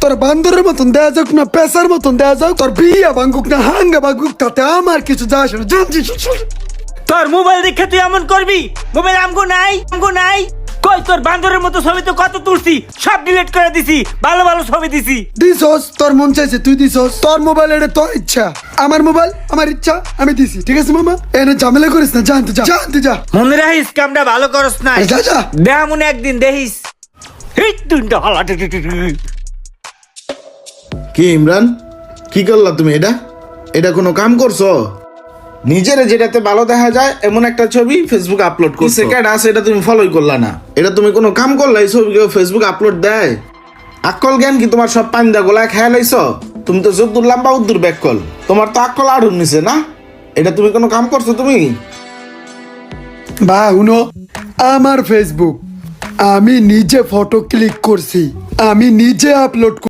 তোর বান্দরের মতন দেয়া যাক না পেশার মতন দেয়া যাক, তোর বিয়া ভাঙ্গুক না হাঙ্গা ভাঙ্গুক, তাতে আমার কিছু যায় আসে না। তোর মোবাইল দেখে তুই এমন করবি? মোবাইল আমগো নাই কই তোর বান্দরের মতো ছবি তো কত তুলছি, সব ডিলিট করে দিছি, ভালো ভালো ছবি দিছি। দিছস, তোর মন চাইছে তুই দিছস, তোর মোবাইল এটা তোর ইচ্ছা, আমার মোবাইল আমার ইচ্ছা, আমি দিছি। ঠিক আছে মামা, এনে ঝামেলা করিস না, জানতে যা মনে রাখিস কামটা ভালো করস না। যা যা। দেখ মনে একদিন দেখিস। কি ইমরান, কি করলা তুমি? এটা কোনো কাম করছো? নিজের যেটাতে ভালো দেখা যায় এমন একটা ছবি ফেসবুক আপলোড করছো, সেকেন্ড আছে এটা তুমি ফলোই করলা না। এটা তুমি কোনো কাম করলা? এই ছবি কেউ ফেসবুক আপলোড দেয়? আকল জ্ঞান কি তোমার সব পান্দা গোলায় খেয়াল হইছো? তুমি তো যদ্দুর লাম্বা উদ্দুর ব্যাকল, তোমার তো আকল আড়ুন নিছে না। এটা তুমি কোনো কাম করছো তুমি? বা হুনো, আমার ফেসবুক, আমি নিজে ফটো ক্লিক করছি, আমি নিজে আপলোড